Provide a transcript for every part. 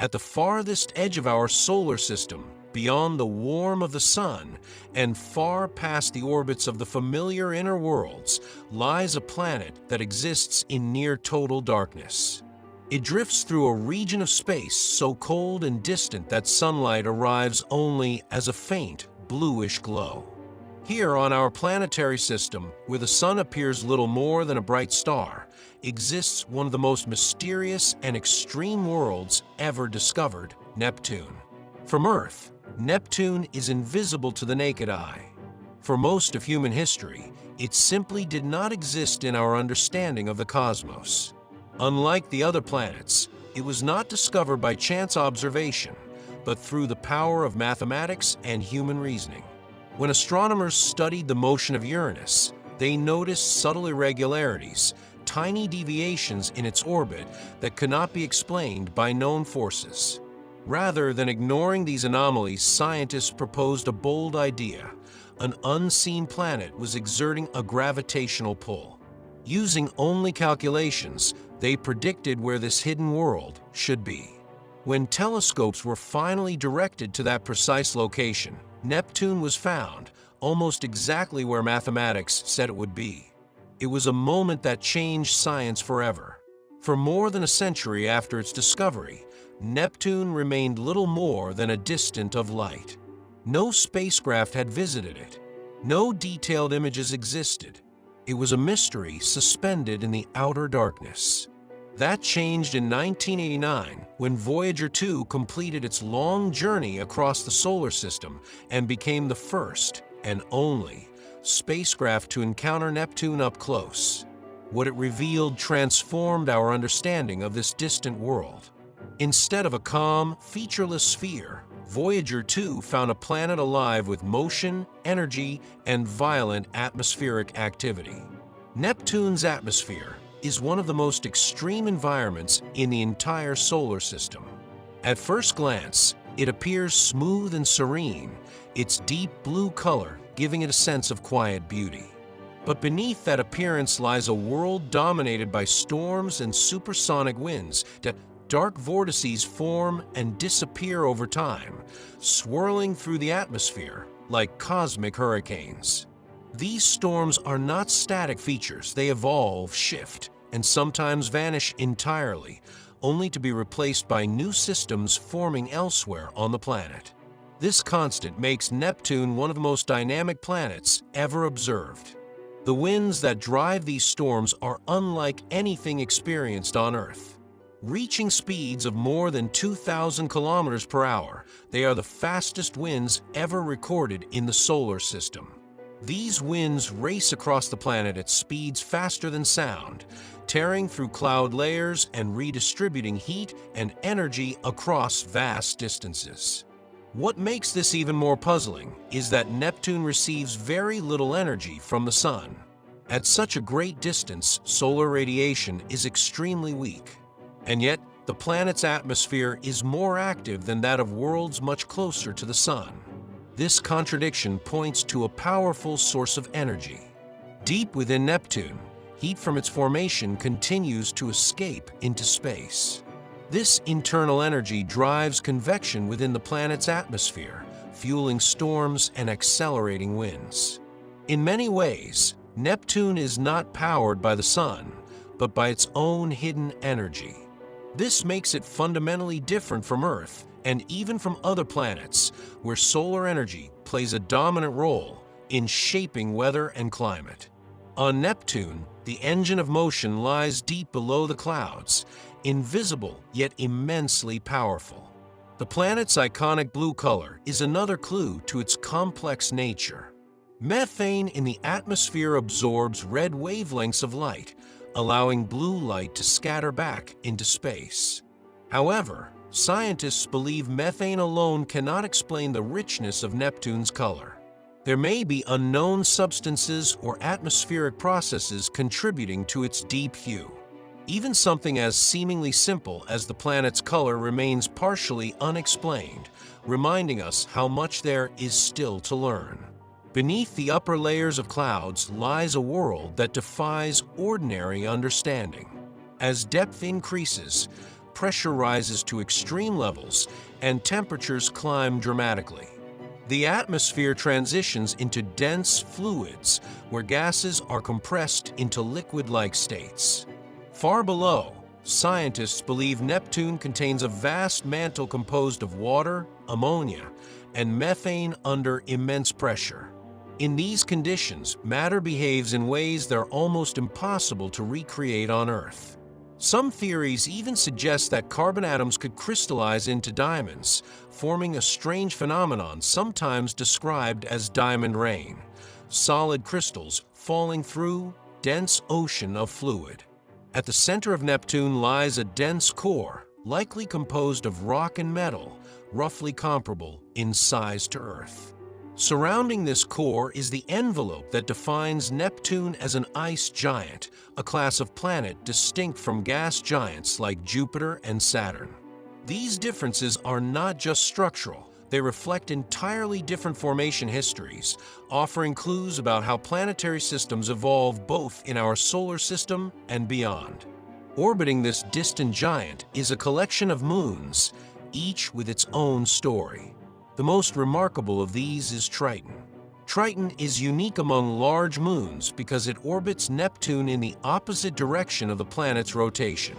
At the farthest edge of our solar system, beyond the warmth of the sun, and far past the orbits of the familiar inner worlds, lies a planet that exists in near total darkness. It drifts through a region of space so cold and distant that sunlight arrives only as a faint, bluish glow. Here on our planetary system, where the sun appears little more than a bright star, exists one of the most mysterious and extreme worlds ever discovered, Neptune. From Earth, Neptune is invisible to the naked eye. For most of human history, it simply did not exist in our understanding of the cosmos. Unlike the other planets, it was not discovered by chance observation, but through the power of mathematics and human reasoning. When astronomers studied the motion of Uranus, they noticed subtle irregularities, tiny deviations in its orbit that could not be explained by known forces. Rather than ignoring these anomalies, scientists proposed a bold idea. An unseen planet was exerting a gravitational pull. Using only calculations, they predicted where this hidden world should be. When telescopes were finally directed to that precise location, Neptune was found, almost exactly where mathematics said it would be. It was a moment that changed science forever. For more than a century after its discovery, Neptune remained little more than a distant of light. No spacecraft had visited it. No detailed images existed. It was a mystery suspended in the outer darkness. That changed in 1989 when Voyager 2 completed its long journey across the solar system and became the first and only spacecraft to encounter Neptune up close. What it revealed transformed our understanding of this distant world. Instead of a calm, featureless sphere, Voyager 2 found a planet alive with motion, energy, and violent atmospheric activity. Neptune's atmosphere is one of the most extreme environments in the entire solar system. At first glance, it appears smooth and serene, its deep blue color giving it a sense of quiet beauty. But beneath that appearance lies a world dominated by storms and supersonic winds. Dark vortices form and disappear over time, swirling through the atmosphere like cosmic hurricanes. These storms are not static features. They evolve, shift, and sometimes vanish entirely, only to be replaced by new systems forming elsewhere on the planet. This constant makes Neptune one of the most dynamic planets ever observed. The winds that drive these storms are unlike anything experienced on Earth. Reaching speeds of more than 2,000 kilometers per hour, they are the fastest winds ever recorded in the solar system. These winds race across the planet at speeds faster than sound, tearing through cloud layers and redistributing heat and energy across vast distances. What makes this even more puzzling is that Neptune receives very little energy from the sun. At such a great distance, solar radiation is extremely weak. And yet, the planet's atmosphere is more active than that of worlds much closer to the sun. This contradiction points to a powerful source of energy. Deep within Neptune, heat from its formation continues to escape into space. This internal energy drives convection within the planet's atmosphere, fueling storms and accelerating winds. In many ways, Neptune is not powered by the sun, but by its own hidden energy. This makes it fundamentally different from Earth and even from other planets, where solar energy plays a dominant role in shaping weather and climate. On Neptune, the engine of motion lies deep below the clouds, invisible yet immensely powerful. The planet's iconic blue color is another clue to its complex nature. Methane in the atmosphere absorbs red wavelengths of light, allowing blue light to scatter back into space. However, scientists believe methane alone cannot explain the richness of Neptune's color. There may be unknown substances or atmospheric processes contributing to its deep hue. Even something as seemingly simple as the planet's color remains partially unexplained, reminding us how much there is still to learn. Beneath the upper layers of clouds lies a world that defies ordinary understanding. As depth increases, pressure rises to extreme levels and temperatures climb dramatically. The atmosphere transitions into dense fluids where gases are compressed into liquid-like states. Far below, scientists believe Neptune contains a vast mantle composed of water, ammonia, and methane under immense pressure. In these conditions, matter behaves in ways that are almost impossible to recreate on Earth. Some theories even suggest that carbon atoms could crystallize into diamonds, forming a strange phenomenon sometimes described as diamond rain, solid crystals falling through dense ocean of fluid. At the center of Neptune lies a dense core, likely composed of rock and metal, roughly comparable in size to Earth. Surrounding this core is the envelope that defines Neptune as an ice giant, a class of planet distinct from gas giants like Jupiter and Saturn. These differences are not just structural, they reflect entirely different formation histories, offering clues about how planetary systems evolve both in our solar system and beyond. Orbiting this distant giant is a collection of moons, each with its own story. The most remarkable of these is Triton. Triton is unique among large moons because it orbits Neptune in the opposite direction of the planet's rotation.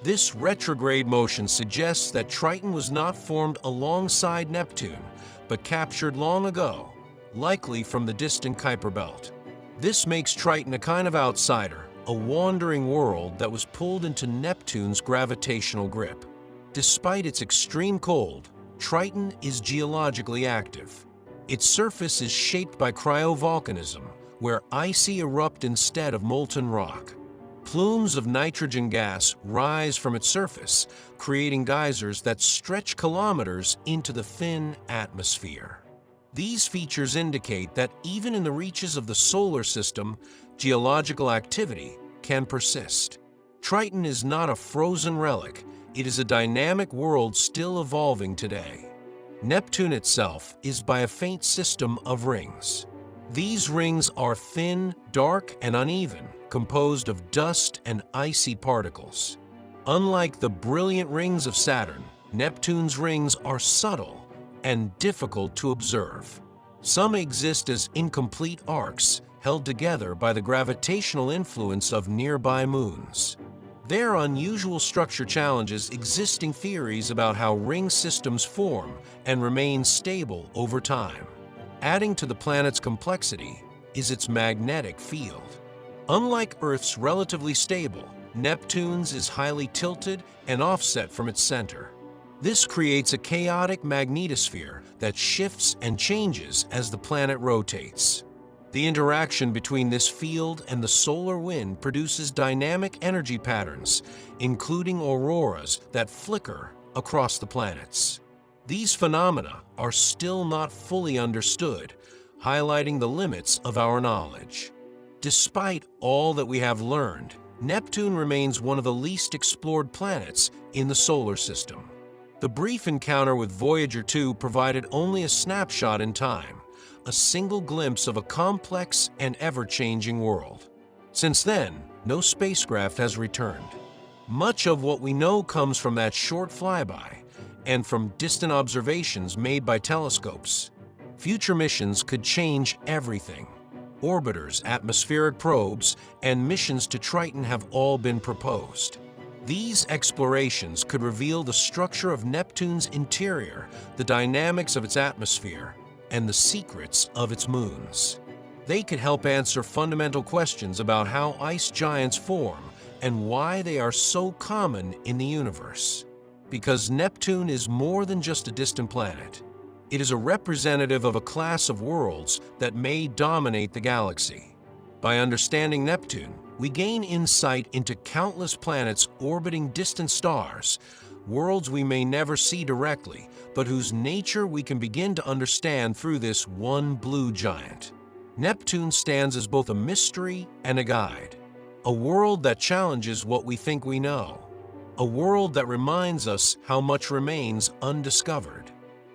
This retrograde motion suggests that Triton was not formed alongside Neptune, but captured long ago, likely from the distant Kuiper Belt. This makes Triton a kind of outsider, a wandering world that was pulled into Neptune's gravitational grip. Despite its extreme cold, Triton is geologically active. Its surface is shaped by cryovolcanism, where icy erupt instead of molten rock. Plumes of nitrogen gas rise from its surface, creating geysers that stretch kilometers into the thin atmosphere. These features indicate that even in the reaches of the solar system, geological activity can persist. Triton is not a frozen relic. It is a dynamic world still evolving today. Neptune itself is by a faint system of rings. These rings are thin, dark, and uneven, composed of dust and icy particles. Unlike the brilliant rings of Saturn, Neptune's rings are subtle and difficult to observe. Some exist as incomplete arcs held together by the gravitational influence of nearby moons. Their unusual structure challenges existing theories about how ring systems form and remain stable over time. Adding to the planet's complexity is its magnetic field. Unlike Earth's relatively stable, Neptune's is highly tilted and offset from its center. This creates a chaotic magnetosphere that shifts and changes as the planet rotates. The interaction between this field and the solar wind produces dynamic energy patterns, including auroras that flicker across the planets. These phenomena are still not fully understood, highlighting the limits of our knowledge. Despite all that we have learned, Neptune remains one of the least explored planets in the solar system. The brief encounter with Voyager 2 provided only a snapshot in time, a single glimpse of a complex and ever-changing world. Since then, no spacecraft has returned. Much of what we know comes from that short flyby and from distant observations made by telescopes. Future missions could change everything. Orbiters, atmospheric probes, and missions to Triton have all been proposed. These explorations could reveal the structure of Neptune's interior, the dynamics of its atmosphere, and the secrets of its moons. They could help answer fundamental questions about how ice giants form and why they are so common in the universe. Because Neptune is more than just a distant planet. It is a representative of a class of worlds that may dominate the galaxy. By understanding Neptune, we gain insight into countless planets orbiting distant stars, worlds we may never see directly, but whose nature we can begin to understand through this one blue giant. Neptune stands as both a mystery and a guide, a world that challenges what we think we know, a world that reminds us how much remains undiscovered.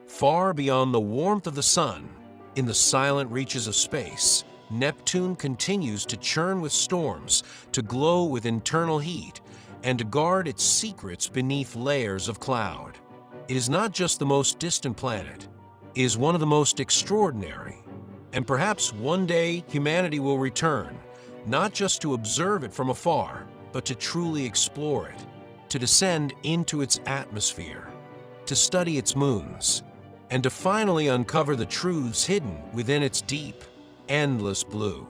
Far beyond the warmth of the sun, in the silent reaches of space, Neptune continues to churn with storms, to glow with internal heat, and to guard its secrets beneath layers of cloud. It is not just the most distant planet, it is one of the most extraordinary. And perhaps one day humanity will return, not just to observe it from afar, but to truly explore it, to descend into its atmosphere, to study its moons, and to finally uncover the truths hidden within its deep, endless blue.